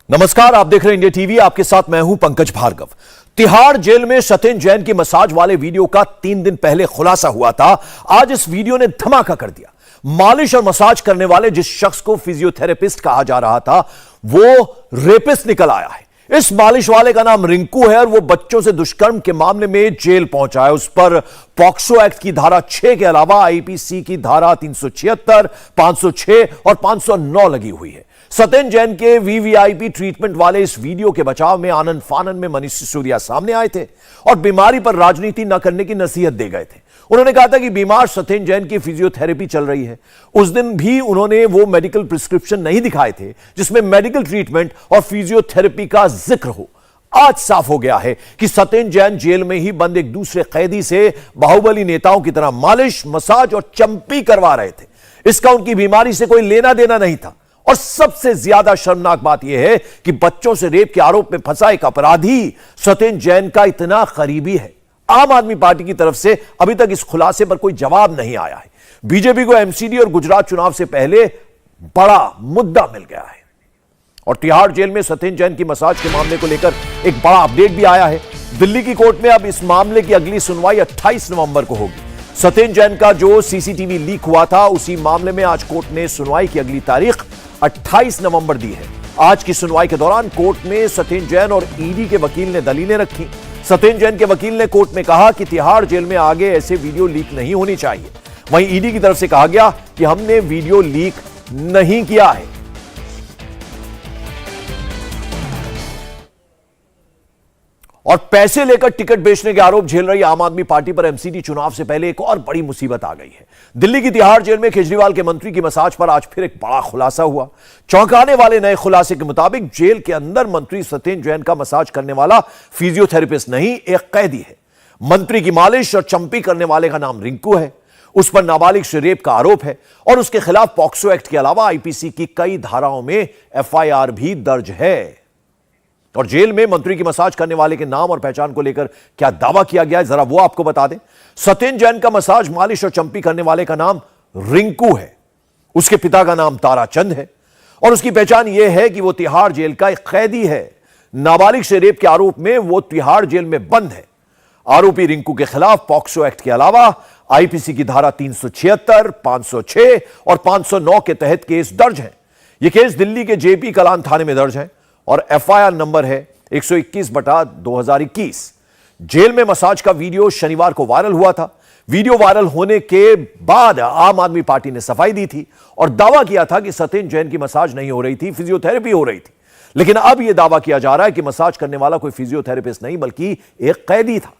नमस्कार, आप देख रहे हैं इंडिया टीवी। आपके साथ मैं हूं पंकज भार्गव। तिहाड़ जेल में सत्येंद्र जैन की मसाज वाले वीडियो का 3 दिन पहले खुलासा हुआ था। आज इस वीडियो ने धमाका कर दिया। मालिश और मसाज करने वाले जिस शख्स को फिजियोथेरेपिस्ट कहा जा रहा था, वो रेपिस्ट निकल आया है। इस मालिश वाले का नाम रिंकू है और वो बच्चों से दुष्कर्म के मामले में जेल पहुंचा है। उस पर पॉक्सो एक्ट की धारा 6 के अलावा आईपीसी की धारा 376, 506 और 509 लगी हुई है। सत्येंद्र जैन के वीवीआईपी ट्रीटमेंट वाले इस वीडियो के बचाव में आनंद फानन में मनीष सिसोदिया सामने आए थे और बीमारी पर राजनीति न करने की नसीहत दे गए थे। उन्होंने कहा था कि बीमार सत्येंद्र जैन की फिजियोथेरेपी चल रही है। उस दिन भी उन्होंने वो मेडिकल प्रिस्क्रिप्शन नहीं दिखाए थे जिसमें मेडिकल ट्रीटमेंट और फिजियोथेरेपी का जिक्र हो। आज साफ हो गया है कि सत्येंद्र जैन जेल में ही बंद एक दूसरे कैदी से बाहुबली नेताओं की तरह मालिश, मसाज और चंपी करवा रहे थे। इसका उनकी बीमारी से कोई लेना देना नहीं था। और सबसे ज्यादा शर्मनाक बात यह है कि बच्चों से रेप के आरोप में फंसा एक अपराधी सत्येंद्र जैन का इतना करीबी है। आम आदमी पार्टी की तरफ से अभी तक इस खुलासे पर कोई जवाब नहीं आया है। बीजेपी को एमसीडी और गुजरात चुनाव से पहले बड़ा मुद्दा मिल गया है। और तिहाड़ जेल में सत्येंद्र जैन की मसाज के मामले को लेकर एक बड़ा अपडेट भी आया है। दिल्ली की कोर्ट में अब इस मामले की अगली सुनवाई 28 नवंबर को होगी। सत्येंद्र जैन का जो सीसीटीवी लीक हुआ था, उसी मामले में आज कोर्ट ने सुनवाई की अगली तारीख 28 नवंबर दी है। आज की सुनवाई के दौरान कोर्ट में सत्येंद्र जैन और ईडी के वकील ने दलीलें रखी। सत्येंद्र जैन के वकील ने कोर्ट में कहा कि तिहाड़ जेल में आगे ऐसे वीडियो लीक नहीं होनी चाहिए। वहीं ईडी की तरफ से कहा गया कि हमने वीडियो लीक नहीं किया है। और पैसे लेकर टिकट बेचने के आरोप झेल रही आम आदमी पार्टी पर एमसीडी चुनाव से पहले एक और बड़ी मुसीबत आ गई है। दिल्ली की तिहाड़ जेल में केजरीवाल के मंत्री की मसाज पर आज फिर एक बड़ा खुलासा हुआ। चौंकाने वाले नए खुलासे के मुताबिक जेल के अंदर मंत्री सत्येंद्र जैन का मसाज करने वाला फिजियोथेरेपिस्ट नहीं, एक कैदी है। मंत्री की मालिश और चंपी करने वाले का नाम रिंकू है। उस पर नाबालिग से रेप का आरोप है और उसके खिलाफ पॉक्सो एक्ट के अलावा आईपीसी की कई धाराओं में एफआईआर भी दर्ज है। और जेल में मंत्री की मसाज करने वाले के नाम और पहचान को लेकर क्या दावा किया गया है, जरा वो आपको बता दें। सत्येंद्र जैन का मसाज, मालिश और चंपी करने वाले का नाम रिंकू है। उसके पिता का नाम ताराचंद है और उसकी पहचान यह है कि वो तिहाड़ जेल का एक कैदी है। नाबालिग से रेप के आरोप में वो तिहाड़ जेल में बंद है। आरोपी रिंकू के खिलाफ पॉक्सो एक्ट के अलावा आईपीसी की धारा 376, 506 और 509 के तहत केस दर्ज है। यह केस दिल्ली के जेपी कलान थाने में दर्ज है और एफआईआर नंबर है 121/2021। जेल में मसाज का वीडियो शनिवार को वायरल हुआ था। वीडियो वायरल होने के बाद आम आदमी पार्टी ने सफाई दी थी और दावा किया था कि सत्येंद्र जैन की मसाज नहीं हो रही थी, फिजियोथेरेपी हो रही थी। लेकिन अब यह दावा किया जा रहा है कि मसाज करने वाला कोई फिजियोथेरेपिस्ट नहीं बल्कि एक कैदी था।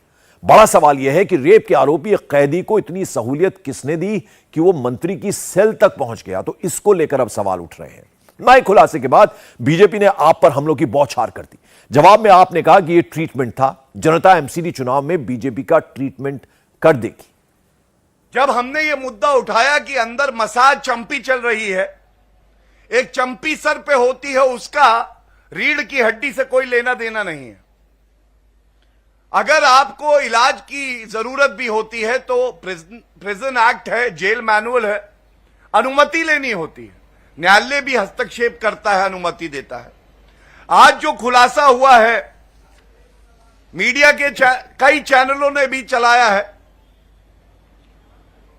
बड़ा सवाल यह है कि रेप के आरोपी एक कैदी को इतनी सहूलियत किसने दी कि वो मंत्री की सेल तक पहुंच गया। तो इसको लेकर अब सवाल उठ रहे हैं। नए खुलासे के बाद बीजेपी ने आप पर हमलों की बौछार कर दी। जवाब में आपने कहा कि यह ट्रीटमेंट था। जनता एमसीडी चुनाव में बीजेपी का ट्रीटमेंट कर देगी। जब हमने यह मुद्दा उठाया कि अंदर मसाज चंपी चल रही है, एक चंपी सर पे होती है, उसका रीढ़ की हड्डी से कोई लेना देना नहीं है। अगर आपको इलाज की जरूरत भी होती है तो प्रिजन एक्ट है, जेल मैनुअल है, अनुमति लेनी होती है। न्यायालय भी हस्तक्षेप करता है, अनुमति देता है। आज जो खुलासा हुआ है, मीडिया के कई चैनलों ने भी चलाया है।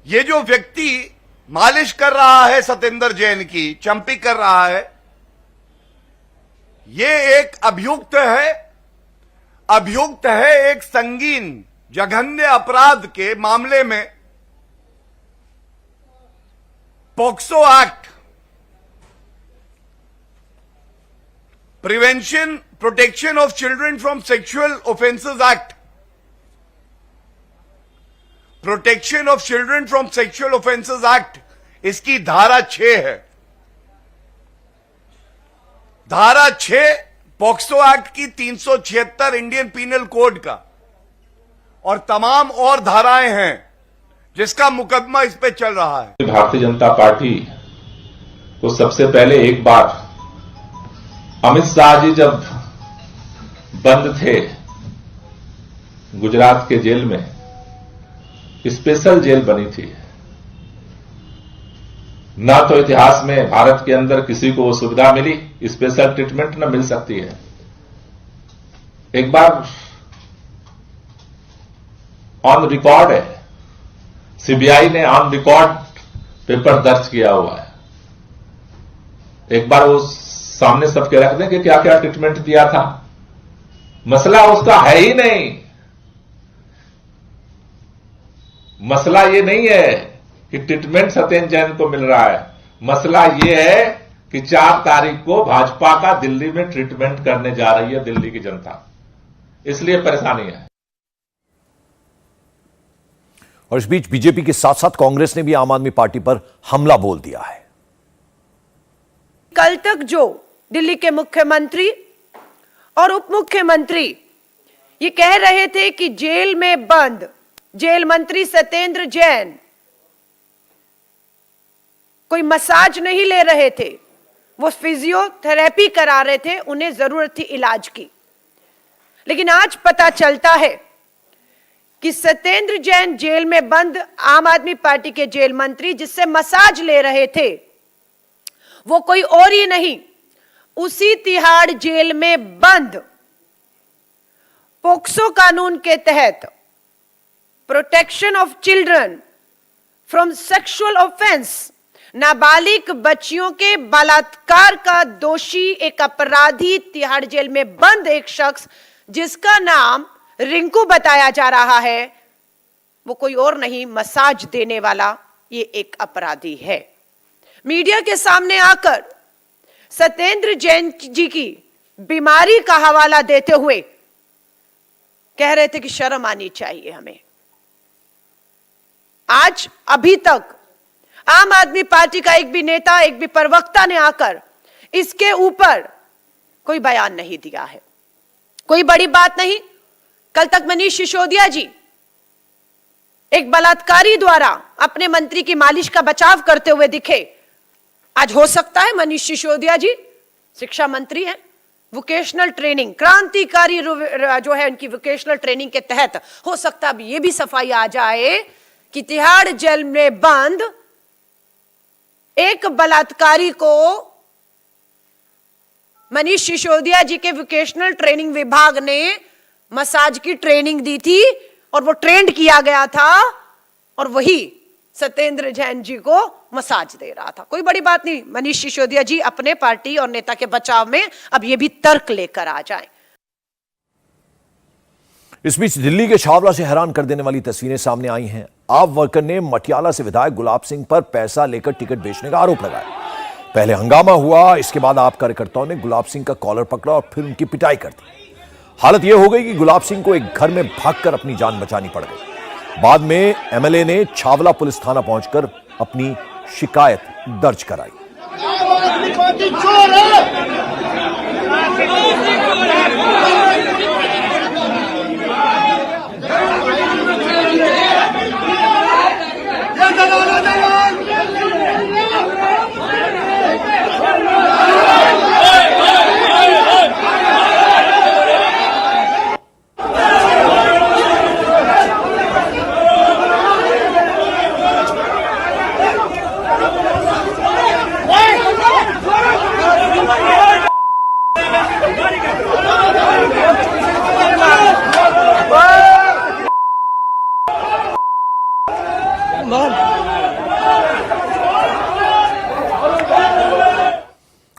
ये जो व्यक्ति मालिश कर रहा है सत्येंद्र जैन की, चंपी कर रहा है, ये एक अभियुक्त है एक संगीन जघन्य अपराध के मामले में। POCSO act, prevention protection of children from sexual offences act, protection of children from sexual offences act, इसकी धारा 6 है। धारा 6 पॉक्सो एक्ट की 376 इंडियन पीनल कोड का और तमाम और धाराएं हैं जिसका मुकदमा इस पे चल रहा है। भारतीय जनता पार्टी को सबसे पहले एक बार अमित शाह जी जब बंद थे गुजरात के जेल में, स्पेशल जेल बनी थी, ना तो इतिहास में भारत के अंदर किसी को वो सुविधा मिली, स्पेशल ट्रीटमेंट न मिल सकती है। एक बार ऑन रिकॉर्ड है, सीबीआई ने ऑन रिकॉर्ड पेपर दर्ज किया हुआ है। एक बार वो सामने सबके रख दें कि क्या क्या ट्रीटमेंट दिया था। मसला उसका है ही नहीं। मसला ये नहीं है कि ट्रीटमेंट सत्येंद्र जैन को मिल रहा है। मसला ये है कि 4 तारीख को भाजपा का दिल्ली में ट्रीटमेंट करने जा रही है दिल्ली की जनता, इसलिए परेशानी है। और इस बीच बीजेपी के साथ साथ कांग्रेस ने भी आम आदमी पार्टी पर हमला बोल दिया है। कल तक जो दिल्ली के मुख्यमंत्री और उप मुख्यमंत्री ये कह रहे थे कि जेल में बंद जेल मंत्री सत्येंद्र जैन कोई मसाज नहीं ले रहे थे, वो फिजियोथेरेपी करा रहे थे, उन्हें जरूरत थी इलाज की। लेकिन आज पता चलता है कि सत्येंद्र जैन जेल में बंद आम आदमी पार्टी के जेल मंत्री जिससे मसाज ले रहे थे वो कोई और ही नहीं, उसी तिहाड़ जेल में बंद पोक्सो कानून के तहत protection of children from sexual offence, नाबालिग बच्चियों के बलात्कार का दोषी एक अपराधी तिहाड़ जेल में बंद एक शख्स जिसका नाम रिंकू बताया जा रहा है, वो कोई और नहीं मसाज देने वाला ये एक अपराधी है। मीडिया के सामने आकर सत्येंद्र जैन जी की बीमारी का हवाला देते हुए कह रहे थे कि शर्म आनी चाहिए हमें। आज अभी तक आम आदमी पार्टी का एक भी नेता, एक भी प्रवक्ता ने आकर इसके ऊपर कोई बयान नहीं दिया है। कोई बड़ी बात नहीं। कल तक मनीष सिसोदिया जी एक बलात्कारी द्वारा अपने मंत्री की मालिश का बचाव करते हुए दिखे। आज हो सकता है मनीष सिसोदिया जी शिक्षा मंत्री हैं, वोकेशनल ट्रेनिंग क्रांतिकारी जो है उनकी वोकेशनल ट्रेनिंग के तहत हो सकता है ये भी सफाई आ जाए कि तिहाड़ जेल में बंद एक बलात्कारी को मनीष सिसोदिया जी के वोकेशनल ट्रेनिंग विभाग ने मसाज की ट्रेनिंग दी थी और वो ट्रेंड किया गया था और वही सत्येंद्र जैन जी को मसाज दे रहा था। कोई बड़ी बात नहीं। मनीष सिसोदिया जी अपने पार्टी और नेता के बचाव में अब ये भी तर्क लेकर आ जाएं। इस बीच दिल्ली के छावला से हैरान कर देने वाली तस्वीरें सामने आई हैं। आप वर्कर ने मटियाला से विधायक गुलाब सिंह पर पैसा लेकर टिकट बेचने का आरोप लगाया। पहले हंगामा हुआ, इसके बाद आप कार्यकर्ताओं ने गुलाब सिंह का कॉलर पकड़ा और फिर उनकी पिटाई कर दी। हालत यह हो गई कि गुलाब सिंह को एक घर में भागकर अपनी जान बचानी पड़ गई। बाद में एमएलए ने छावला पुलिस थाना पहुंचकर अपनी शिकायत दर्ज कराई।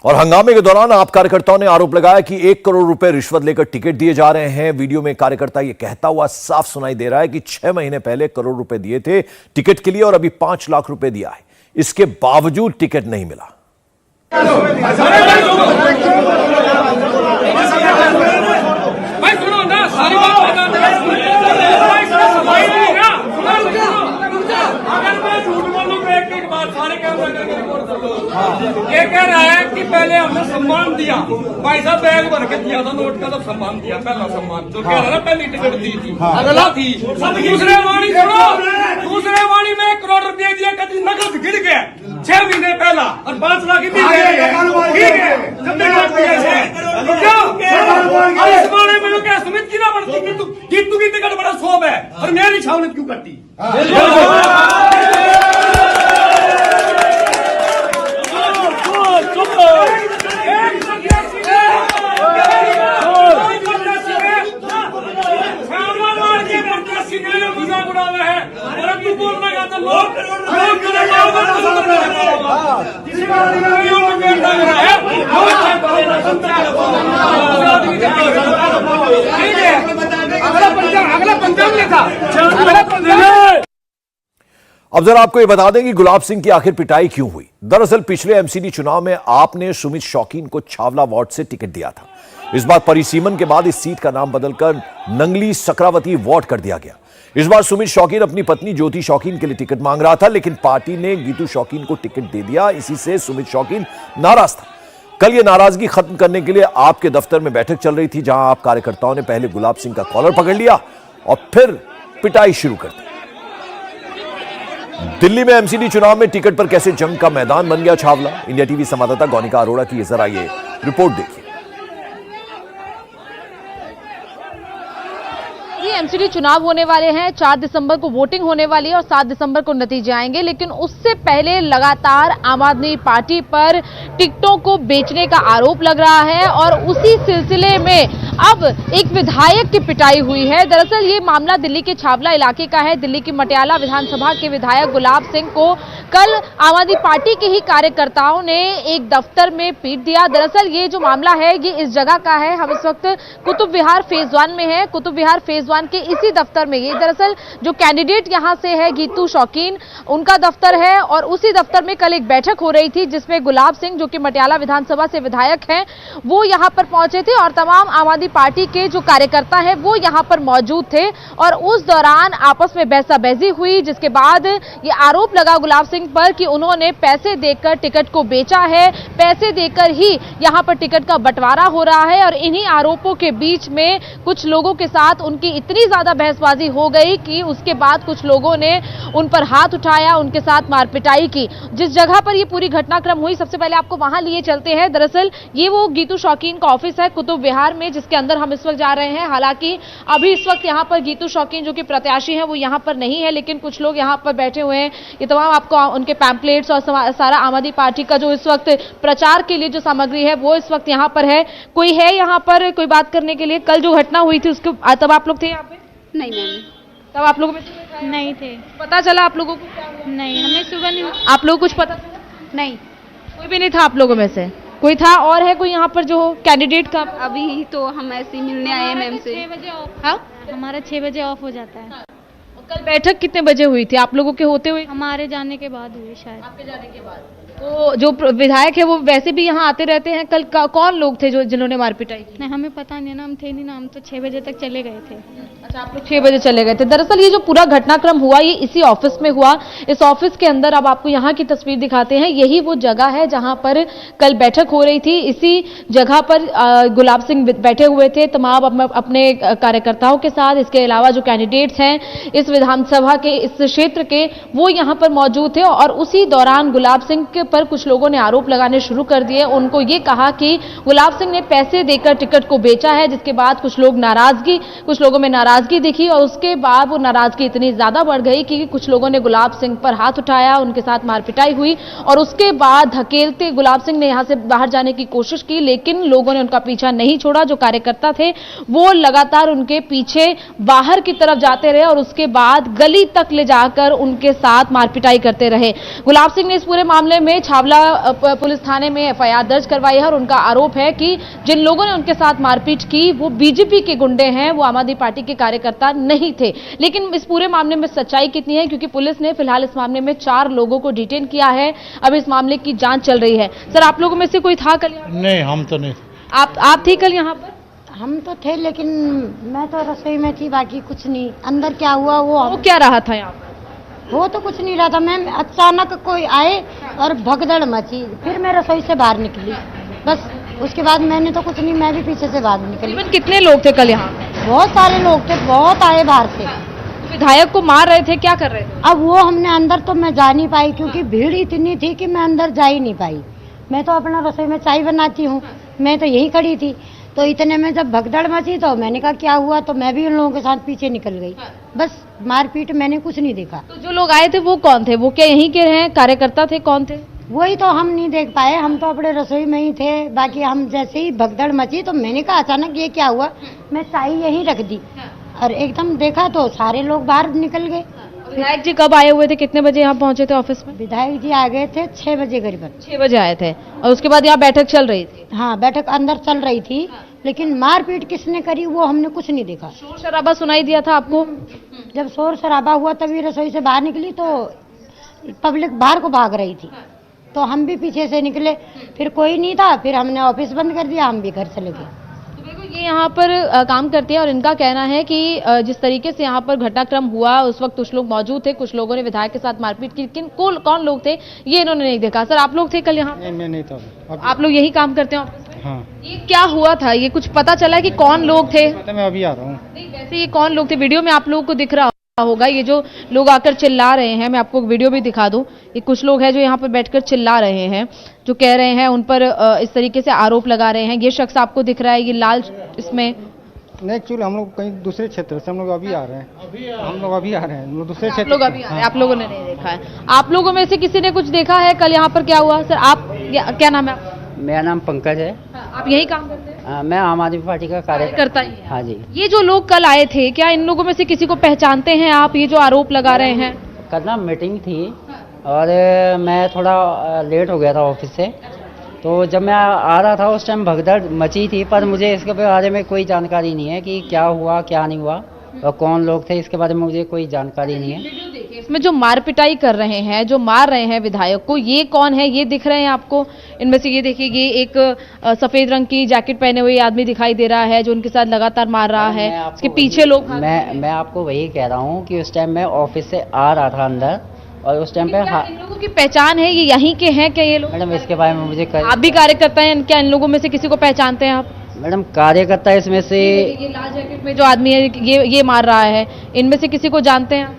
और हंगामे के दौरान आप कार्यकर्ताओं ने आरोप लगाया कि 1 करोड़ रुपए रिश्वत लेकर टिकट दिए जा रहे हैं। वीडियो में कार्यकर्ता यह कहता हुआ साफ सुनाई दे रहा है कि 6 महीने पहले करोड़ रुपए दिए थे टिकट के लिए और अभी 5 लाख रुपए दिया है, इसके बावजूद टिकट नहीं मिला। ये कह रहा है कि पहले हमने सम्मान दिया, भाई साहब बैग भर के दिया था, नोट का तो सम्मान दिया, पहला सम्मान जो कह रहा है पहली टिकट दी थी अगला थी। दूसरे वाणी सुनो, दूसरे वाणी में 1 करोड़ रुपये दिया, कभी नकद गिर गया 6 महीने पहला और 5 लाख की ठीक है। इस बारे में क्या समिति ना बढ़ती कि तू की टिकट बड़ा शोभ है और मेरी छावनी क्यों कटी। अब जरा आपको ये बता दें कि गुलाब सिंह की आखिर पिटाई क्यों हुई। दरअसल पिछले एमसीडी चुनाव में आपने सुमित शौकीन को छावला वार्ड से टिकट दिया था। इस बार परिसीमन के बाद इस सीट का नाम बदलकर नंगली सक्रावती वार्ड कर दिया गया। इस बार सुमित शौकीन अपनी पत्नी ज्योति शौकीन के लिए टिकट मांग रहा था, लेकिन पार्टी ने गीतू शौकीन को टिकट दे दिया। इसी से सुमित शौकीन नाराज था। कल ये नाराजगी खत्म करने के लिए आपके दफ्तर में बैठक चल रही थी, जहां आप कार्यकर्ताओं ने पहले गुलाब सिंह का कॉलर पकड़ लिया और फिर पिटाई शुरू कर दी। दिल्ली में एमसीडी चुनाव में टिकट पर कैसे जंग का मैदान बन गया छावला। इंडिया टीवी संवाददाता गौनिका अरोड़ा की जरा ये रिपोर्ट देखिए। एमसीडी चुनाव होने वाले हैं, 4 दिसंबर को वोटिंग होने वाली है और 7 दिसंबर को नतीजे आएंगे, लेकिन उससे पहले लगातार आम आदमी पार्टी पर टिकटों को बेचने का आरोप लग रहा है और उसी सिलसिले में अब एक विधायक की पिटाई हुई है। दरअसल ये मामला दिल्ली के छावला इलाके का है। दिल्ली की मटियाला विधानसभा के विधायक गुलाब सिंह को कल आम आदमी पार्टी के ही कार्यकर्ताओं ने एक दफ्तर में पीट दिया। दरअसल ये जो मामला है ये इस जगह का है। हम इस वक्त कुतुब विहार फेज 1 में है। कुतुब विहार फेज 1 के इसी दफ्तर में ये दरअसल जो कैंडिडेट यहां से है गीतू शौकीन, उनका दफ्तर है और उसी दफ्तर में कल एक बैठक हो रही थी जिसमें गुलाब सिंह जो कि मटियाला विधानसभा से विधायक हैं वो यहां पर पहुंचे थे और तमाम आम आदमी पार्टी के जो कार्यकर्ता हैं वो यहां पर मौजूद थे और उस दौरान आपस में बहसाबहसी हुई, जिसके बाद ये आरोप लगा गुलाब सिंह पर कि उन्होंने पैसे देकर टिकट को बेचा है, पैसे देकर ही यहां पर टिकट का बंटवारा हो रहा है। और इन्हीं आरोपों के बीच में कुछ लोगों के साथ उनकी इतनी ज्यादा बहसबाजी हो गई कि उसके बाद कुछ लोगों ने उन पर हाथ उठाया, उनके साथ मारपिटाई की। जिस जगह पर ये पूरी घटनाक्रम हुई, सबसे पहले आपको वहां लिए चलते हैं। दरअसल ये वो गीतू शौकीन का ऑफिस है कुतुब विहार में, जिसके अंदर हम इस वक्त जा रहे हैं। हालांकि अभी इस वक्त यहाँ पर गीतू शौकीन जो कि प्रत्याशी हैं वो यहाँ पर नहीं है, लेकिन कुछ लोग यहाँ पर बैठे हुए हैं। ये तमाम आपको उनके पैम्पलेट्स और सारा आम आदमी पार्टी का जो इस वक्त प्रचार के लिए जो सामग्री है वो इस वक्त यहाँ पर है। कोई है यहाँ पर कोई बात करने के लिए? कल जो घटना हुई थी उसके तब आप लोग थे यहाँ पे? नहीं मैम, तब आप लोगों में से नहीं थे। पता चला आप लोगों को क्या हुआ? नहीं, हमें सुबह नहीं। आप लोगों को कुछ पता चला? नहीं, कोई भी नहीं था आप लोगों में से? कोई था और है कोई यहाँ पर जो कैंडिडेट का? अभी तो हम ऐसे ही मिलने आए मैम से। 6 बजे ऑफ। हाँ, हमारा 6 बजे ऑफ हो जाता है। और कल बैठक कितने बजे हुई थी आप लोगों के होते हुए? हमारे जाने के बाद हुई शायद। आपके जाने के बाद। तो जो विधायक है वो वैसे भी यहाँ आते रहते हैं। कल कौन लोग थे जो जिन्होंने मारपिटाई की? नहीं, हमें पता नहीं ना, हम थे नहीं ना, हम तो 6 बजे तक चले गए थे। अच्छा, आप लोग 6 बजे चले गए थे। दरअसल ये जो पूरा घटनाक्रम हुआ ये इसी ऑफिस में हुआ। इस ऑफिस के अंदर अब आपको यहाँ की तस्वीर दिखाते हैं। यही वो जगह है जहाँ पर कल बैठक हो रही थी। इसी जगह पर गुलाब सिंह बैठे हुए थे तमाम अपने कार्यकर्ताओं के साथ। इसके अलावा जो कैंडिडेट्स हैं इस विधानसभा के इस क्षेत्र के वो यहाँ पर मौजूद थे और उसी दौरान गुलाब सिंह के पर कुछ लोगों ने आरोप लगाने शुरू कर दिए। उनको ये कहा कि गुलाब सिंह ने पैसे देकर टिकट को बेचा है, जिसके बाद कुछ लोगों में नाराजगी दिखी और उसके बाद वो नाराजगी इतनी ज्यादा बढ़ गई कि कुछ लोगों ने गुलाब सिंह पर हाथ उठाया, उनके साथ मारपिटाई हुई और उसके बाद धकेलते गुलाब सिंह ने यहां से बाहर जाने की कोशिश की, लेकिन लोगों ने उनका पीछा नहीं छोड़ा। जो कार्यकर्ता थे वो लगातार उनके पीछे बाहर की तरफ जाते रहे और उसके बाद गली तक ले जाकर उनके साथ मारपिटाई करते रहे। गुलाब सिंह ने इस पूरे मामले में छावला पुलिस थाने में एफआईआर दर्ज करवाई है और उनका आरोप है कि जिन लोगों ने उनके साथ मारपीट की वो बीजेपी के गुंडे हैं, वो आम आदमी पार्टी के कार्यकर्ता नहीं थे। लेकिन इस पूरे मामले में सच्चाई कितनी है, क्योंकि पुलिस ने फिलहाल इस मामले में 4 लोगों को डिटेन किया है। अब इस मामले की जांच चल रही है। सर, आप लोगों में से कोई था कल? नहीं, हम तो नहीं। आप थी कल यहाँ पर? हम तो थे, लेकिन मैं तो रसोई में थी, बाकी कुछ नहीं। अंदर क्या हुआ वो क्या रहा था यहाँ पर? वो तो कुछ नहीं रहा था मैम। अचानक कोई आए और भगदड़ मची, फिर मैं रसोई से बाहर निकली, बस उसके बाद मैंने तो कुछ नहीं, मैं भी पीछे से बाहर निकली। कितने लोग थे कल यहाँ? बहुत सारे लोग थे, बहुत आए बाहर से। विधायक को मार रहे थे, क्या कर रहे थे? अब वो हमने अंदर तो मैं जा नहीं पाई क्योंकि भीड़ इतनी थी कि मैं अंदर जा ही नहीं पाई। मैं तो अपना रसोई में चाय बनाती हूँ, मैं तो यही खड़ी थी। तो इतने में जब भगदड़ मची तो मैंने कहा क्या हुआ, तो मैं भी उन लोगों के साथ पीछे निकल गई। बस मारपीट, मैंने कुछ नहीं देखा। तो जो लोग आए थे वो कौन थे? वो क्या यहीं के हैं, कार्यकर्ता थे, कौन थे? वही तो हम नहीं देख पाए, हम तो अपने रसोई में ही थे। बाकी हम जैसे ही भगदड़ मची तो मैंने कहा अचानक ये क्या हुआ, मैं चाय यहीं रख दी और एकदम देखा तो सारे लोग बाहर निकल गए। विधायक जी कब आए हुए थे, कितने बजे यहाँ पहुंचे थे ऑफिस में? विधायक जी आ गए थे 6 बजे करीबन। 6 बजे आए थे और उसके बाद यहाँ बैठक चल रही थी। हाँ, बैठक अंदर चल रही थी, लेकिन मारपीट किसने करी वो हमने कुछ नहीं देखा। शोर शराबा सुनाई दिया था आपको? जब शोर शराबा हुआ तभी रसोई से बाहर निकली तो पब्लिक बाहर को भाग रही थी, तो हम भी पीछे से निकले, फिर कोई नहीं था, फिर हमने ऑफिस बंद कर दिया, हम भी घर चले गए। तो देखो ये यहाँ पर काम करती है और इनका कहना है कि जिस तरीके से यहाँ पर घटनाक्रम हुआ उस वक्त कुछ लोग मौजूद थे, कुछ लोगों ने विधायक के साथ मारपीट की, कौन लोग थे ये इन्होंने नहीं देखा। सर आप लोग थे कल यहाँ? मैं नहीं था। आप लोग यही काम करते हैं? हाँ। ये क्या हुआ था, ये कुछ पता चला कि कौन लोग थे? मैं अभी आ रहा हूँ। नहीं वैसे ये कौन लोग थे, वीडियो में आप लोगों को दिख रहा होगा ये जो लोग आकर चिल्ला रहे हैं, मैं आपको वीडियो भी दिखा दूं। ये कुछ लोग हैं जो यहाँ पर बैठकर चिल्ला रहे हैं, जो कह रहे हैं उन पर इस तरीके से आरोप लगा रहे हैं। ये शख्स आपको दिख रहा है, ये लाल इसमें? नहीं, एक्चुअली हम लोग कहीं दूसरे क्षेत्र से हम लोग अभी आ रहे हैं। हम लोग अभी आ रहे हैं दूसरे क्षेत्र। लोग अभी आ रहे हैं, आप लोगों ने नहीं देखा है। आप लोगों में से किसी ने कुछ देखा है कल यहाँ पर क्या हुआ? सर आप क्या नाम है आपका? मेरा नाम पंकज है। आप यही काम करते हैं? मैं आम आदमी पार्टी का कार्यकर्ता ही। हाँ जी। ये जो लोग कल आए थे, क्या इन लोगों में से किसी को पहचानते हैं आप, ये जो आरोप लगा रहे हैं? कल ना मीटिंग थी और मैं थोड़ा लेट हो गया था ऑफिस से, तो जब मैं आ रहा था उस टाइम भगदड़ मची थी, पर मुझे इसके बारे में कोई जानकारी नहीं है कि क्या हुआ क्या नहीं हुआ और कौन लोग थे, इसके बारे में मुझे कोई जानकारी नहीं है। इसमें जो मार पिटाई कर रहे हैं, जो मार रहे हैं विधायक को, ये कौन है, ये दिख रहे हैं आपको? इनमें से ये देखिए, ये एक सफेद रंग की जैकेट पहने हुए आदमी दिखाई दे रहा है जो उनके साथ लगातार मार रहा है। इसके पीछे लोग। मैं आपको वही कह रहा हूँ कि उस टाइम मैं ऑफिस से आ रहा था अंदर और उस टाइम पे इन लोगों की पहचान है, ये यहीं के हैं क्या ये लोग? मैडम इसके बारे में मुझे आप भी कार्यकर्ता हैं, क्या इन लोगों में से किसी को पहचानते हैं आप? मैडम कार्यकर्ता इसमें से ये लाल जैकेट में जो आदमी है ये मार रहा है, इनमें से किसी को जानते हैं आप?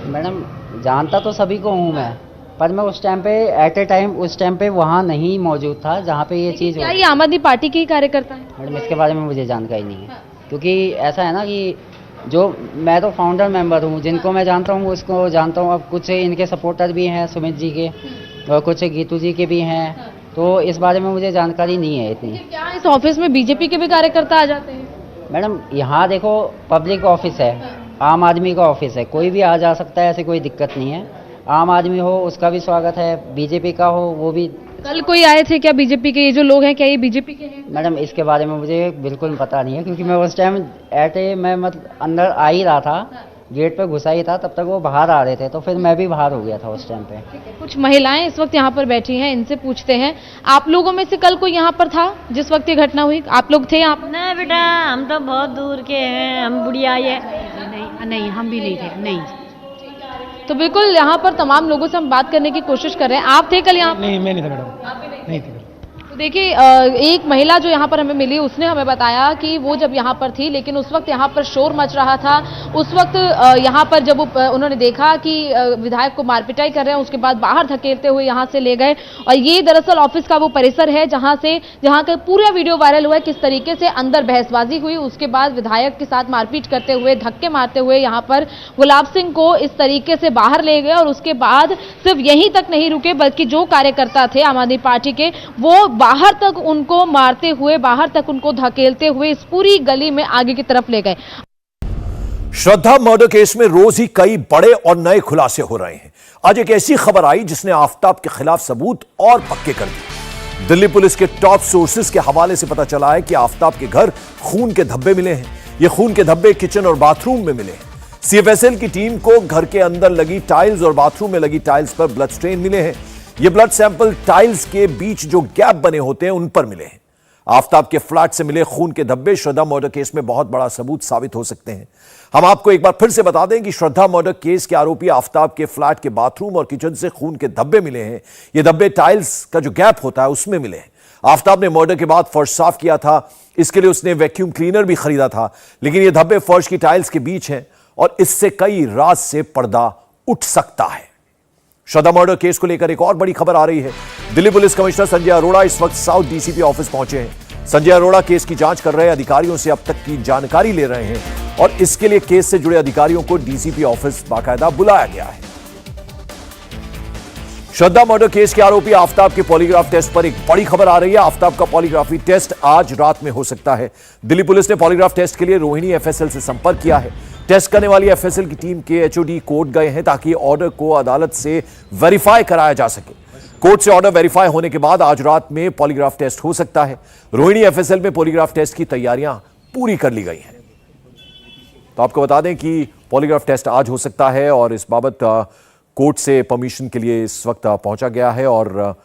मैडम जानता तो सभी को हूँ मैं, पर मैं उस टाइम पे एट ए टाइम उस टाइम पे वहाँ नहीं मौजूद था जहाँ पे ये चीज़। क्या ये आम आदमी पार्टी के ही कार्यकर्ता है? मैडम इसके बारे में मुझे जानकारी नहीं है, क्योंकि ऐसा है ना कि जो मैं तो फाउंडर मेंबर हूँ, जिनको मैं जानता हूँ उसको जानता हूँ। अब कुछ इनके सपोर्टर भी हैं सुमित जी के और कुछ गीतू जी के भी हैं, तो इस बारे में मुझे जानकारी नहीं है इतनी। क्या इस ऑफिस में बीजेपी के भी कार्यकर्ता आ जाते हैं? मैडम यहाँ देखो पब्लिक ऑफिस है, आम आदमी का ऑफिस है, कोई भी आ जा सकता है, ऐसी कोई दिक्कत नहीं है। आम आदमी हो उसका भी स्वागत है, बीजेपी का हो वो भी। कल कोई आए थे क्या बीजेपी के? ये जो लोग हैं क्या ये बीजेपी के हैं? मैडम इसके बारे में मुझे बिल्कुल पता नहीं है, क्योंकि मैं उस टाइम मैं अंदर आ ही रहा था, गेट पे घुसा ही था, तब तक वो बाहर आ रहे थे, तो फिर मैं भी बाहर हो गया था उस टाइम पे। कुछ महिलाएं इस वक्त यहाँ पर बैठी हैं, इनसे पूछते हैं। आप लोगों में से कल कोई यहाँ पर था जिस वक्त ये घटना हुई? आप लोग थे यहाँ पर? नहीं बेटा, हम तो बहुत दूर के हैं, हम बुढ़िया है। नहीं हम भी नहीं थे। नहीं। तो बिल्कुल यहाँ पर तमाम लोगों से हम बात करने की कोशिश कर रहे हैं। आप थे कल यहाँ? नहीं, मैं नहीं था मैडम, नहीं थी। तो देखिए एक महिला जो यहाँ पर हमें मिली उसने हमें बताया कि वो जब यहाँ पर थी, लेकिन उस वक्त यहाँ पर शोर मच रहा था। उस वक्त यहाँ पर जब उन्होंने देखा कि विधायक को मारपिटाई कर रहे हैं, उसके बाद बाहर धकेलते हुए यहाँ से ले गए। और ये दरअसल ऑफिस का वो परिसर है जहाँ का पूरा वीडियो वायरल हुआ है, किस तरीके से अंदर बहसबाजी हुई। उसके बाद विधायक के साथ मारपीट करते हुए, धक्के मारते हुए यहाँ पर गुलाब सिंह को इस तरीके से बाहर ले गए। और उसके बाद सिर्फ यहीं तक नहीं रुके, बल्कि जो कार्यकर्ता थे आम आदमी पार्टी के, वो बाहर तक उनको मारते हुए, बाहर तक उनको धकेलते हुए इस पूरी गली में आगे की तरफ ले गए। श्रद्धा मर्डर केस में रोज ही कई बड़े और नए खुलासे हो रहे हैं। आज एक ऐसी खबर आई जिसने आफताब के खिलाफ सबूत और पक्के कर दिए। दिल्ली पुलिस के टॉप सोर्सेज के हवाले से पता चला है कि आफताब के घर खून के धब्बे मिले हैं। ये खून के धब्बे किचन और बाथरूम में मिले हैं। सीएफएसएल की टीम को घर के अंदर लगी टाइल्स और बाथरूम में लगी टाइल्स पर ब्लड स्टेन मिले हैं। ये ब्लड सैंपल टाइल्स के बीच जो गैप बने होते हैं उन पर मिले हैं। आफताब के फ्लैट से मिले खून के धब्बे श्रद्धा मर्डर केस में बहुत बड़ा सबूत साबित हो सकते हैं। हम आपको एक बार फिर से बता दें कि श्रद्धा मर्डर केस के आरोपी आफताब के फ्लैट के बाथरूम और किचन से खून के धब्बे मिले हैं। ये धब्बे टाइल्स का जो गैप होता है उसमें मिले हैं। आफताब ने मर्डर के बाद फर्श साफ किया था, इसके लिए उसने वैक्यूम क्लीनर भी खरीदा था, लेकिन ये धब्बे फर्श की टाइल्स के बीच हैं और इससे कई रात से पर्दा उठ सकता है। श्रद्धा मर्डर केस को लेकर एक और बड़ी खबर आ रही है। दिल्ली पुलिस कमिश्नर संजय अरोड़ा इस वक्त साउथ डीसीपी ऑफिस पहुंचे हैं। संजय अरोड़ा केस की जांच कर रहे अधिकारियों से अब तक की जानकारी ले रहे हैं और इसके लिए केस से जुड़े अधिकारियों को डीसीपी ऑफिस बाकायदा बुलाया गया है। श्रद्धा मर्डर केस के आरोपी आफ्ताब के पॉलीग्राफ टेस्ट पर एक बड़ी खबर आ रही है। आफ्ताब का पॉलीग्राफी टेस्ट आज रात में हो सकता है। दिल्ली पुलिस ने पॉलीग्राफ टेस्ट के लिए रोहिणी एफएसएल से संपर्क किया है। टेस्ट करने वाली एफएसएल की टीम के एचओडी कोर्ट गए हैं ताकि ऑर्डर को अदालत से वेरीफाई कराया जा सके। कोर्ट से ऑर्डर वेरीफाई होने के बाद आज रात में पॉलीग्राफ टेस्ट हो सकता है। रोहिणी एफएसएल में पॉलीग्राफ टेस्ट की तैयारियां पूरी कर ली गई हैं। तो आपको बता दें कि पॉलीग्राफ टेस्ट आज हो सकता है और इस बाबत कोर्ट से परमिशन के लिए इस वक्त पहुंचा गया है और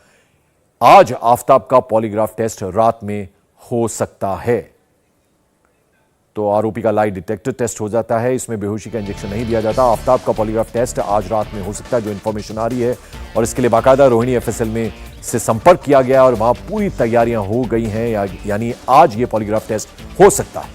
आज आफ्ताब का पॉलीग्राफ टेस्ट रात में हो सकता है। तो आरोपी का लाई डिटेक्टर टेस्ट हो जाता है, इसमें बेहोशी का इंजेक्शन नहीं दिया जाता। आफ्ताब का पॉलीग्राफ टेस्ट आज रात में हो सकता है, जो इंफॉर्मेशन आ रही है, और इसके लिए बाकायदा रोहिणी एफएसएल में से संपर्क किया गया और वहां पूरी तैयारियां हो गई हैं, यानी आज ये पॉलीग्राफ टेस्ट हो सकता है।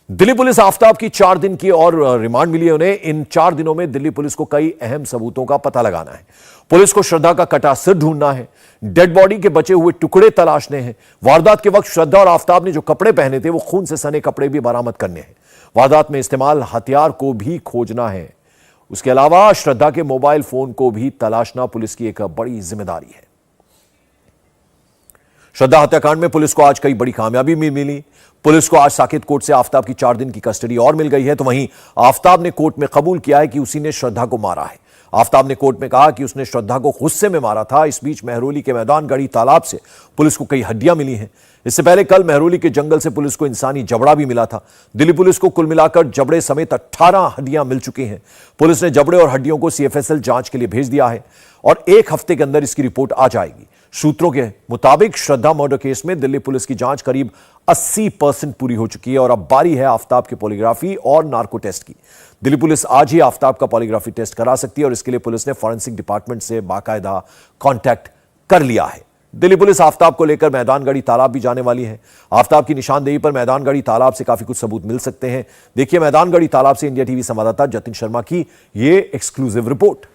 दिल्ली पुलिस आफ्ताब की 4 दिन की और रिमांड मिली है उन्हें। इन 4 दिनों में दिल्ली पुलिस को कई अहम सबूतों का पता लगाना है। पुलिस को श्रद्धा का कटा सिर ढूंढना है, डेड बॉडी के बचे हुए टुकड़े तलाशने हैं। वारदात के वक्त श्रद्धा और आफ्ताब ने जो कपड़े पहने थे वो खून से सने कपड़े भी बरामद करने हैं। वारदात में इस्तेमाल हथियार को भी खोजना है। उसके अलावा श्रद्धा के मोबाइल फोन को भी तलाशना पुलिस की एक बड़ी जिम्मेदारी है। श्रद्धा हत्याकांड में पुलिस को आज कई बड़ी कामयाबी मिली। पुलिस को आज साकेत कोर्ट से आफ्ताब की 4 दिन की कस्टडी और मिल गई है। तो वहीं आफ्ताब ने कोर्ट में कबूल किया है कि उसी ने श्रद्धा को मारा है। आफ्ताब ने कोर्ट में कहा कि उसने श्रद्धा को गुस्से में मारा था। इस बीच मेहरौली के मैदानगढ़ी तालाब से पुलिस को कई हड्डियां मिली हैं। इससे पहले कल मेहरौली के जंगल से पुलिस को इंसानी जबड़ा भी मिला था। दिल्ली पुलिस को कुल मिलाकर जबड़े समेत 18 हड्डियां मिल चुकी हैं। पुलिस ने जबड़े और हड्डियों को सीएफएसएल जांच के लिए भेज दिया है और 1 हफ्ते के अंदर इसकी रिपोर्ट आ जाएगी। सूत्रों के मुताबिक श्रद्धा मर्डर केस में दिल्ली पुलिस की जांच करीब 80% पूरी हो चुकी है और अब बारी है आफ्ताब के पॉलीग्राफी और नार्को टेस्ट की। दिल्ली पुलिस आज ही आफ्ताब का पॉलीग्राफी टेस्ट करा सकती है और इसके लिए पुलिस ने फॉरेंसिक डिपार्टमेंट से बाकायदा कांटेक्ट कर लिया है। दिल्ली पुलिस आफ्ताब को लेकर मैदानगढ़ी तालाब भी जाने वाली है। आफ्ताब की निशानदेही पर मैदानगढ़ी तालाब से काफी कुछ सबूत मिल सकते हैं। देखिए मैदानगढ़ी तालाब से इंडिया टीवी संवाददाता जतिन शर्मा की ये एक्सक्लूसिव रिपोर्ट।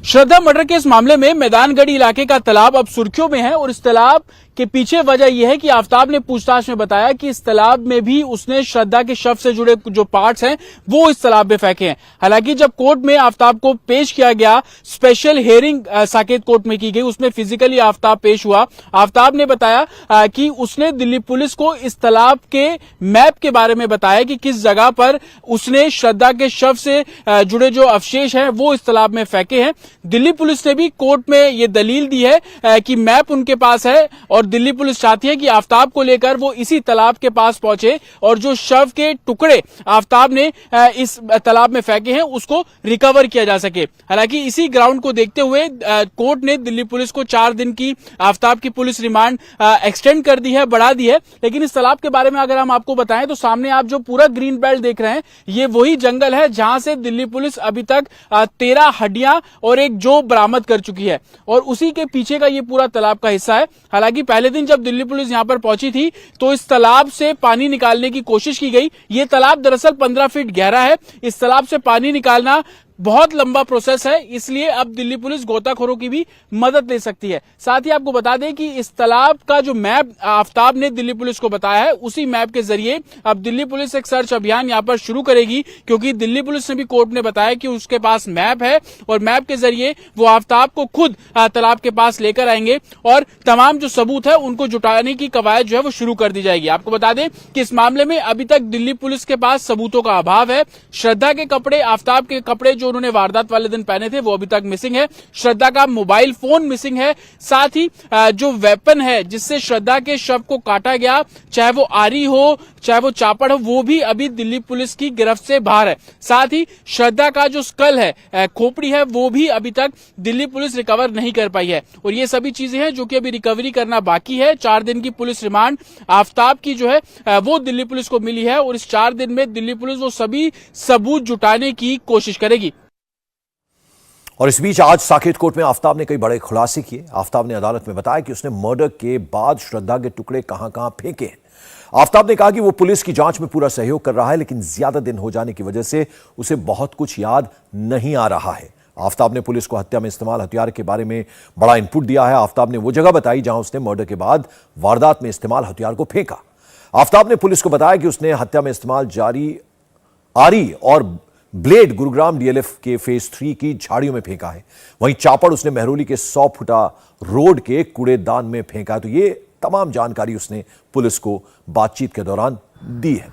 श्रद्धा मर्डर के इस मामले में मैदानगढ़ी इलाके का तालाब अब सुर्खियों में है और इस तालाब के पीछे वजह यह है कि आफ्ताब ने पूछताछ में बताया कि इस तालाब में भी उसने श्रद्धा के शव से जुड़े जो पार्ट्स हैं वो इस तालाब में फेंके हैं। हालांकि जब कोर्ट में आफ्ताब को पेश किया गया, स्पेशल हियरिंग साकेत कोर्ट में की गई, उसमें फिजिकली आफ्ताब पेश हुआ। आफ्ताब ने बताया कि उसने दिल्ली पुलिस को इस तालाब के मैप के बारे में बताया कि किस जगह पर उसने श्रद्धा के शव से जुड़े जो अवशेष हैं वो इस तालाब में फेंके हैं। दिल्ली पुलिस ने भी कोर्ट में ये दलील दी है कि मैप उनके पास है और दिल्ली पुलिस चाहती है कि आफ्ताब को लेकर वो इसी तालाब के पास पहुंचे और जो शव के टुकड़े आफ्ताब ने इस तालाब में फेंके हैं उसको रिकवर किया जा सके। हालांकि इसी ग्राउंड को देखते हुए कोर्ट ने दिल्ली पुलिस को 4 दिन की आफ्ताब की पुलिस रिमांड एक्सटेंड कर दी है, बढ़ा दी है। लेकिन इस तालाब के बारे में अगर हम आपको बताएं तो सामने आप जो पूरा ग्रीन बेल्ट देख रहे हैं ये वही जंगल है जहां से दिल्ली पुलिस अभी तक 13 हड्डियां और एक जो बरामद कर चुकी है और उसी के पीछे का ये पूरा तालाब का हिस्सा है। हालांकि पहले दिन जब दिल्ली पुलिस यहां पर पहुंची थी तो इस तालाब से पानी निकालने की कोशिश की गई। ये तालाब दरअसल 15 फीट गहरा है। इस तालाब से पानी निकालना बहुत लंबा प्रोसेस है, इसलिए अब दिल्ली पुलिस गोताखोरों की भी मदद ले सकती है। साथ ही आपको बता दें कि इस तालाब का जो मैप आफ्ताब ने दिल्ली पुलिस को बताया है उसी मैप के जरिए अब दिल्ली पुलिस एक सर्च अभियान यहां पर शुरू करेगी, क्योंकि दिल्ली पुलिस ने भी कोर्ट में बताया कि उसके पास मैप है और मैप के जरिए वो आफ्ताब को खुद तालाब के पास लेकर आएंगे और तमाम जो सबूत है उनको जुटाने की कवायद जो है वो शुरू कर दी जाएगी। आपको बता दें कि इस मामले में अभी तक दिल्ली पुलिस के पास सबूतों का अभाव है। श्रद्धा के कपड़े, आफ्ताब के कपड़े जो उन्होंने वारदात वाले दिन पहने थे वो अभी तक मिसिंग है। श्रद्धा का मोबाइल फोन मिसिंग है। साथ ही जो वेपन है जिससे श्रद्धा के शव को काटा गया, चाहे वो आरी हो चाहे वो चापड़ हो, वो भी अभी दिल्ली पुलिस की गिरफ्त से बाहर है। साथ ही श्रद्धा का जो स्कल है, खोपड़ी है, वो भी अभी तक दिल्ली पुलिस रिकवर नहीं कर पाई है और ये सभी चीजें हैं जो कि अभी रिकवरी करना बाकी है। 4 दिन की पुलिस रिमांड आफ्ताब की जो है वो दिल्ली पुलिस को मिली है और इस 4 दिन में दिल्ली पुलिस वो सभी सबूत जुटाने की कोशिश करेगी। और इस बीच आज साकेत कोर्ट में आफ्ताब ने कई बड़े खुलासे किए। आफ्ताब ने अदालत में बताया कि उसने मर्डर के बाद श्रद्धा के टुकड़े कहां-कहां फेंके हैं। आफ्ताब ने कहा कि वो पुलिस की जांच में पूरा सहयोग कर रहा है, लेकिन ज्यादा दिन हो जाने की वजह से उसे बहुत कुछ याद नहीं आ रहा है। आफ्ताब ने पुलिस को हत्या में इस्तेमाल हथियार के बारे में बड़ा इनपुट दिया है। आफ्ताब ने वो जगह बताई जहां उसने मर्डर के बाद वारदात में इस्तेमाल हथियार को फेंका। आफ्ताब ने पुलिस को बताया कि उसने हत्या में इस्तेमाल आरी और ब्लेड गुरुग्राम डीएलएफ के फेज 3 की झाड़ियों में फेंका है। वहीं चापड़ उसने मेहरौली के 100 फुटा रोड के कूड़ेदान में फेंका। तो ये तमाम जानकारी उसने पुलिस को बातचीत के दौरान दी है।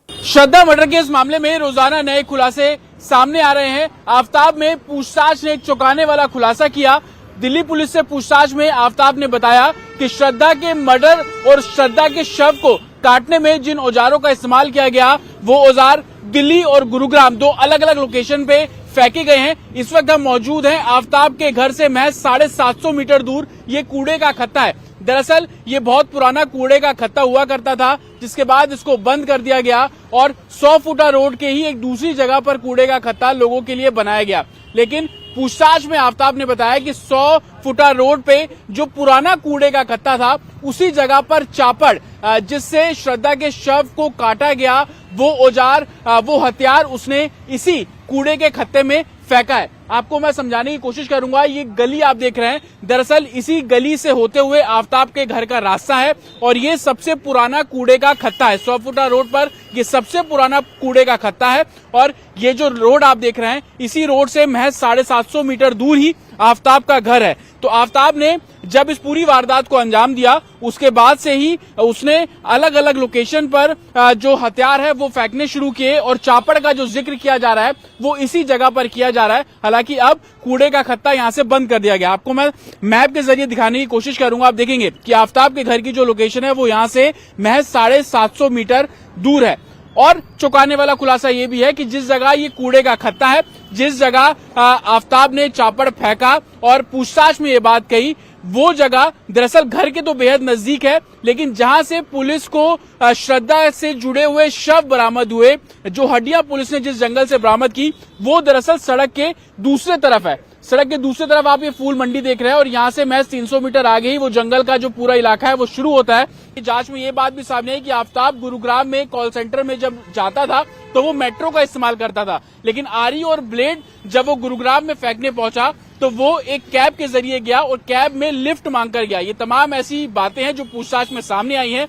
श्रद्धा मर्डर के इस मामले में रोजाना नए खुलासे सामने आ रहे हैं। आफ्ताब में पूछताछ ने एक चौंकाने वाला खुलासा किया। दिल्ली पुलिस से पूछताछ में आफ्ताब ने बताया कि श्रद्धा के मर्डर और श्रद्धा के शव को काटने में जिन औजारों का इस्तेमाल किया गया वो औजार दिल्ली और गुरुग्राम 2 अलग अलग लोकेशन पे फेंके गए हैं। इस वक्त हम मौजूद हैं आफ्ताब के घर से महज 750 मीटर दूर ये कूड़े का खत्ता है। दरअसल ये बहुत पुराना कूड़े का खत्ता हुआ करता था, जिसके बाद इसको बंद कर दिया गया और 100 फुटा रोड के ही एक दूसरी जगह पर कूड़े का खत्ता लोगों के लिए बनाया गया। लेकिन पूछताछ में आफ्ताब ने बताया कि 100 फुटा रोड पे जो पुराना कूड़े का खत्ता था उसी जगह पर चापड़ जिससे श्रद्धा के शव को काटा गया वो औजार वो हथियार उसने इसी कूड़े के खत्ते में फेंका है। आपको मैं समझाने की कोशिश करूंगा। ये गली आप देख रहे हैं, दरअसल इसी गली से होते हुए आफ्ताब के घर का रास्ता है और ये सबसे पुराना कूड़े का खत्ता है। 100 फुटा रोड पर ये सबसे पुराना कूड़े का खत्ता है और ये जो रोड आप देख रहे हैं इसी रोड से महज 750 मीटर दूर ही आफ्ताब का घर है। तो आफ्ताब ने जब इस पूरी वारदात को अंजाम दिया उसके बाद से ही उसने अलग अलग लोकेशन पर जो हथियार है वो फेंकने शुरू किए और चापड़ का जो जिक्र किया जा रहा है वो इसी जगह पर किया जा रहा है। हालांकि अब कूड़े का खत्ता यहां से बंद कर दिया गया। आपको मैं मैप के जरिए दिखाने की कोशिश करूंगा। आप देखेंगे कि आफ्ताब के घर की जो लोकेशन है वो यहां से महज 750 मीटर दूर है। और चौंकाने वाला खुलासा ये भी है कि जिस जगह ये कूड़े का खत्ता है, जिस जगह आफ्ताब ने चापड़ फेंका और पूछताछ में ये बात कही, वो जगह दरअसल घर के तो बेहद नजदीक है, लेकिन जहां से पुलिस को श्रद्धा से जुड़े हुए शव बरामद हुए, जो हड्डियां पुलिस ने जिस जंगल से बरामद की वो दरअसल सड़क के दूसरे तरफ है। सड़क के दूसरी तरफ आप ये फूल मंडी देख रहे हैं और यहाँ से महज 300 मीटर आगे ही वो जंगल का जो पूरा इलाका है वो शुरू होता है। जांच में ये बात भी सामने आई कि आफ्ताब गुरुग्राम में कॉल सेंटर में जब जाता था तो वो मेट्रो का इस्तेमाल करता था, लेकिन आरी और ब्लेड जब वो गुरुग्राम में फेंकने पहुंचा तो वो एक कैब के जरिए गया और कैब में लिफ्ट मांगकर गया। ये तमाम ऐसी बातें हैं जो पूछताछ में सामने आई हैं।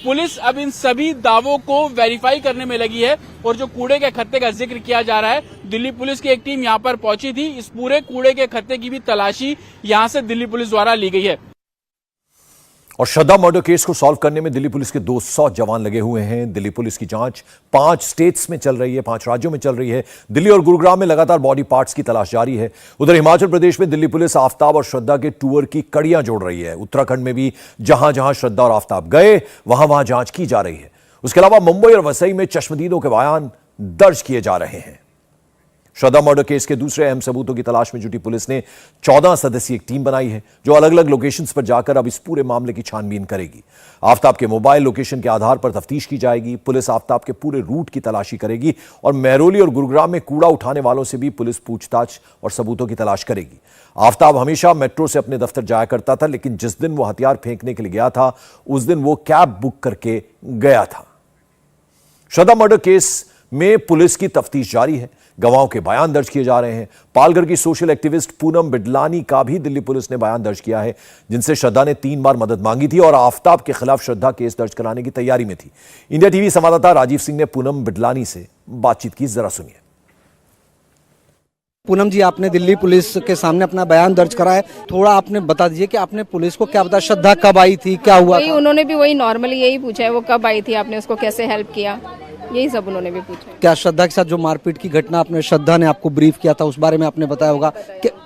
पुलिस अब इन सभी दावों को वेरीफाई करने में लगी है और जो कूड़े के खत्ते का जिक्र किया जा रहा है, दिल्ली पुलिस की एक टीम यहां पर पहुंची थी। इस पूरे कूड़े के खत्ते की भी तलाशी यहां से दिल्ली पुलिस द्वारा ली गई है। और श्रद्धा मर्डर केस को सॉल्व करने में दिल्ली पुलिस के 200 जवान लगे हुए हैं। दिल्ली पुलिस की जांच 5 स्टेट्स में चल रही है, 5 राज्यों में चल रही है। दिल्ली और गुरुग्राम में लगातार बॉडी पार्ट्स की तलाश जारी है। उधर हिमाचल प्रदेश में दिल्ली पुलिस आफ्ताब और श्रद्धा के टूर की कड़ियां जोड़ रही है। उत्तराखंड में भी जहां जहां श्रद्धा और आफ्ताब गए वहां वहां जांच की जा रही है। उसके अलावा मुंबई और वसई में चश्मदीदों के बयान दर्ज किए जा रहे हैं। श्रद्धा मर्डर केस के दूसरे अहम सबूतों की तलाश में जुटी पुलिस ने 14 सदस्यीय एक टीम बनाई है जो अलग अलग लोकेशंस पर जाकर अब इस पूरे मामले की छानबीन करेगी। आफ्ताब के मोबाइल लोकेशन के आधार पर तफ्तीश की जाएगी। पुलिस आफ्ताब के पूरे रूट की तलाशी करेगी और मेहरौली और गुरुग्राम में कूड़ा उठाने वालों से भी पुलिस पूछताछ और सबूतों की तलाश करेगी। आफ्ताब हमेशा मेट्रो से अपने दफ्तर जाया करता था, लेकिन जिस दिन वो हथियार फेंकने के लिए गया था उस दिन वो कैब बुक करके गया था। श्रद्धा मर्डर केस में पुलिस की तफ्तीश जारी है। गवाहों के बयान दर्ज किए जा रहे हैं। पालघर की सोशल एक्टिविस्ट पूनम बिडलानी का भी दिल्ली पुलिस ने बयान दर्ज किया है, जिनसे श्रद्धा ने 3 बार मदद मांगी थी और आफ्ताब के खिलाफ श्रद्धा केस दर्ज कराने की तैयारी में थी। इंडिया टीवी संवाददाता राजीव सिंह ने पूनम बिडलानी से बातचीत की, जरा सुनिए। पूनम जी, आपने दिल्ली पुलिस के सामने अपना बयान दर्ज करा है, थोड़ा आपने बता दीजिए कि आपने पुलिस को क्या बताया, श्रद्धा कब आई थी, क्या हुआ था? उन्होंने भी वही नॉर्मली यही पूछा है, वो कब आई थी, आपने उसको कैसे हेल्प किया, यही सब उन्होंने भी पूछा। क्या श्रद्धा के साथ जो मारपीट की घटना आपने श्रद्धा ने आपको ब्रीफ किया था उस बारे में आपने बताया होगा,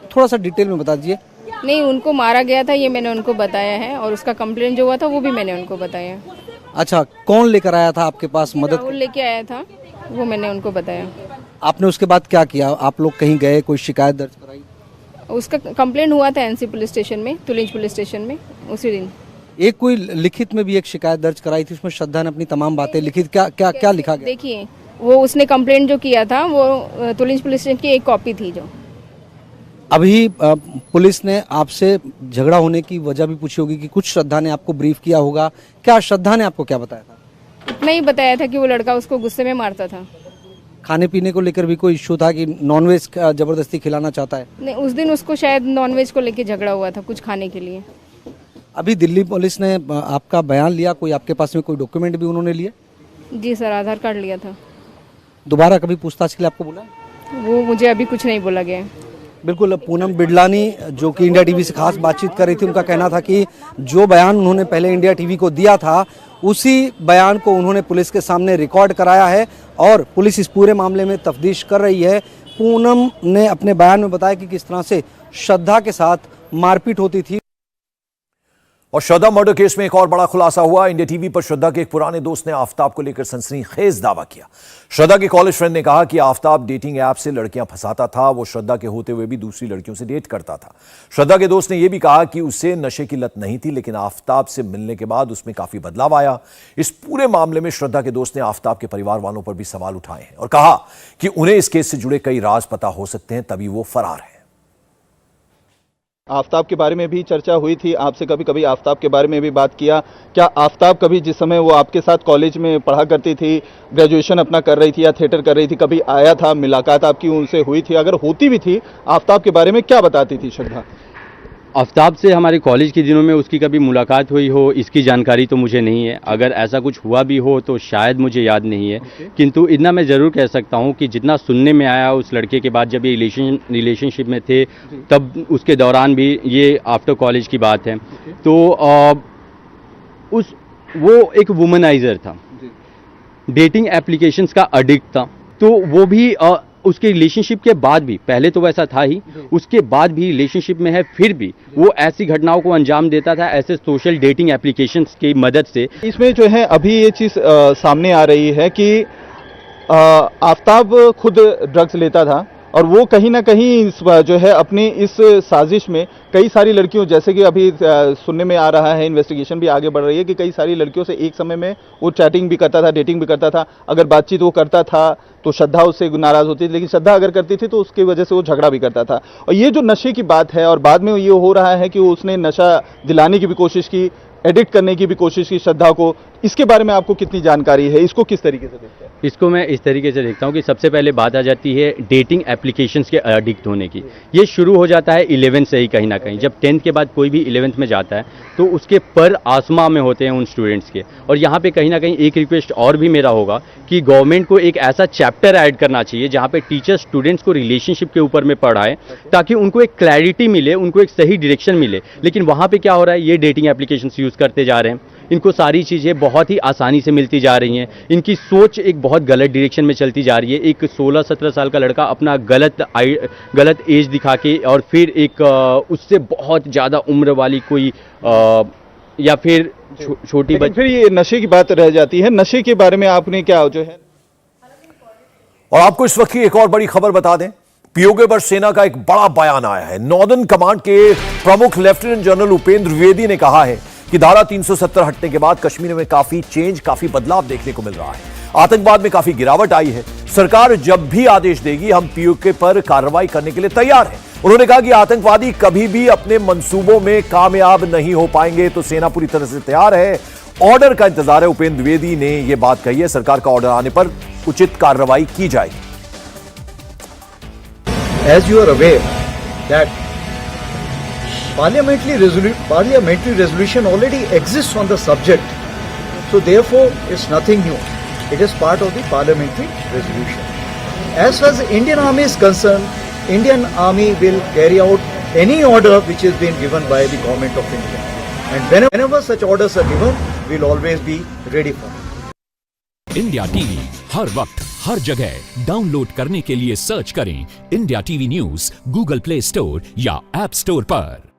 थोड़ा सा डिटेल में बता दीजिए। नहीं, उनको मारा गया था ये मैंने उनको बताया है और उसका कंप्लेंट जो हुआ था वो भी मैंने उनको बताया। अच्छा, कौन लेकर आया था आपके पास मदद? राहुल लेके आया था, वो मैंने उनको बताया। आपने उसके बाद क्या किया? आप लोग कहीं गए, कोई शिकायत दर्ज कराई? उसका कंप्लेंट हुआ था एनसी पुलिस स्टेशन में, तुलिंज पुलिस स्टेशन में उसी दिन। एक कोई लिखित में भी एक शिकायत दर्ज कराई थी, उसमें श्रद्धा ने अपनी तमाम बातें लिखित, क्या लिखा गया? देखिए, वो उसने कंप्लेंट जो किया था वो तुलिंज पुलिस स्टेशन की एक कॉपी थी। जो अभी पुलिस ने आपसे झगड़ा होने की वजह भी पूछी होगी कि कुछ श्रद्धा ने आपको ब्रीफ किया होगा, क्या श्रद्धा ने आपको क्या बताया था? इतना ही बताया था कि वो लड़का उसको गुस्से में मारता था। खाने पीने को लेकर भी कोई इश्यू था कि नॉनवेज जबरदस्ती खिलाना चाहता है? नहीं, उस दिन उसको शायद नॉनवेज को लेके झगड़ा हुआ था कुछ खाने के लिए। अभी दिल्ली पुलिस ने आपका बयान लिया, कोई आपके पास में कोई डॉक्यूमेंट भी उन्होंने लिए? जी सर, आधार कार्ड लिया था। दोबारा कभी पूछताछ के लिए आपको बुलाया? वो मुझे अभी कुछ नहीं बोला गया है। बिल्कुल, पूनम बिडलानी जो कि इंडिया टीवी से खास बातचीत कर रही थी, उनका कहना था कि जो बयान उन्होंने पहले इंडिया टीवी को दिया था उसी बयान को उन्होंने पुलिस के सामने रिकॉर्ड कराया है और पुलिस इस पूरे मामले में तफ्तीश कर रही है। पूनम ने अपने बयान में बताया कि किस तरह से श्रद्धा के साथ मारपीट होती थी। और श्रद्धा मर्डर केस में एक और बड़ा खुलासा हुआ। इंडिया टीवी पर श्रद्धा के एक पुराने दोस्त ने आफ्ताब को लेकर सनसनीखेज दावा किया। श्रद्धा के कॉलेज फ्रेंड ने कहा कि आफ्ताब डेटिंग ऐप से लड़कियां फंसाता था, वो श्रद्धा के होते हुए भी दूसरी लड़कियों से डेट करता था। श्रद्धा के दोस्त ने यह भी कहा कि उसे नशे की लत नहीं थी, लेकिन आफ्ताब से मिलने के बाद उसमें काफी बदलाव आया। इस पूरे मामले में श्रद्धा के दोस्त ने आफ्ताब के परिवार वालों पर भी सवाल उठाए हैं और कहा कि उन्हें इस केस से जुड़े कई राज पता हो सकते हैं, तभी वो फरार है। आफ्ताब के बारे में भी चर्चा हुई थी, आपसे कभी कभी आफ्ताब के बारे में भी बात किया। क्या आफ्ताब कभी जिस समय वो आपके साथ कॉलेज में पढ़ा करती थी, ग्रेजुएशन अपना कर रही थी या थिएटर कर रही थी, कभी आया था, मुलाकात आपकी उनसे हुई थी? अगर होती भी थी, आफ्ताब के बारे में क्या बताती थी श्रद्धा? आफ्ताब से हमारे कॉलेज के दिनों में उसकी कभी मुलाकात हुई हो इसकी जानकारी तो मुझे नहीं है। अगर ऐसा कुछ हुआ भी हो तो शायद मुझे याद नहीं है। किंतु इतना मैं ज़रूर कह सकता हूं कि जितना सुनने में आया उस लड़के के बाद जब ये रिलेशनशिप में थे तब उसके दौरान भी, ये आफ्टर कॉलेज की बात है, तो वो एक वुमनाइजर था, डेटिंग एप्लीकेशंस का एडिक्ट था। तो वो भी उसके रिलेशनशिप के बाद भी, पहले तो वैसा था ही, उसके बाद भी रिलेशनशिप में है, फिर भी वो ऐसी घटनाओं को अंजाम देता था ऐसे सोशल डेटिंग एप्लीकेशंस की मदद से। इसमें जो है अभी ये चीज़ सामने आ रही है कि आफ्ताब खुद ड्रग्स लेता था और वो कहीं ना कहीं जो है अपनी इस साजिश में कई सारी लड़कियों, जैसे कि अभी सुनने में आ रहा है, इन्वेस्टिगेशन भी आगे बढ़ रही है कि कई सारी लड़कियों से एक समय में वो चैटिंग भी करता था, डेटिंग भी करता था। अगर बातचीत वो करता था तो श्रद्धा उससे नाराज होती थी, लेकिन श्रद्धा अगर करती थी तो उसकी वजह से वो झगड़ा भी करता था। और ये जो नशे की बात है और बाद में ये हो रहा है कि उसने नशा दिलाने की भी कोशिश की, एडिक्ट करने की भी कोशिश की श्रद्धा को, इसके बारे में आपको कितनी जानकारी है? इसको किस तरीके से देखते हैं? इसको मैं इस तरीके से देखता हूं कि सबसे पहले बात आ जाती है डेटिंग एप्लीकेशंस के एडिक्ट होने की। ये शुरू हो जाता है 11th से ही कहीं ना कहीं। जब 10th के बाद कोई भी 11th में जाता है तो उसके पर आसमां में होते हैं उन स्टूडेंट्स के। और यहाँ पे कहीं ना कहीं एक रिक्वेस्ट और भी मेरा होगा कि गवर्नमेंट को एक ऐसा चैप्टर ऐड करना चाहिए जहाँ पे टीचर स्टूडेंट्स को रिलेशनशिप के ऊपर में पढ़ाए, ताकि उनको एक क्लैरिटी मिले, उनको एक सही डायरेक्शन मिले। लेकिन वहाँ पे क्या हो रहा है, ये डेटिंग एप्लीकेशंस यूज़ करते जा रहे हैं, इनको सारी चीज़ें बहुत ही आसानी से मिलती जा रही हैं, इनकी सोच एक बहुत गलत डायरेक्शन में चलती जा रही है। एक 16-17 साल का लड़का अपना गलत एज दिखा के और फिर एक उससे बहुत ज़्यादा उम्र वाली कोई या फिर छोटी बच्ची, फिर ये नशे की बात रह जाती है। नशे के बारे में आपने क्या जो है, और आपको इस वक्त की एक और बड़ी खबर बता दें, पीओके पर सेना का एक बड़ा बयान आया है। नॉर्दर्न कमांड के प्रमुख लेफ्टिनेंट जनरल उपेंद्र द्विवेदी ने कहा है कि धारा 370 हटने के बाद कश्मीर में काफी बदलाव देखने को मिल रहा है। आतंकवाद में काफी गिरावट आई है। सरकार जब भी आदेश देगी हम पीओके पर कार्रवाई करने के लिए तैयार हैं। उन्होंने कहा कि आतंकवादी कभी भी अपने मंसूबों में कामयाब नहीं हो पाएंगे, तो सेना पूरी तरह से तैयार है। ऑर्डर का इंतजार है। उपेंद्र द्विवेदी ने यह बात कही है। सरकार का ऑर्डर आने पर उचित कार्रवाई की जाएगी। As you are aware that parliamentary resolution already exists on the subject, so therefore it's nothing new. It is part of the parliamentary resolution. As far as the Indian Army is concerned, Indian Army will carry out any order which is being given by the government of India, and whenever such orders are given, we'll always be ready for it. India TV हर वक्त हर जगह download करने के लिए search करें India TV news Google Play Store या app store पर।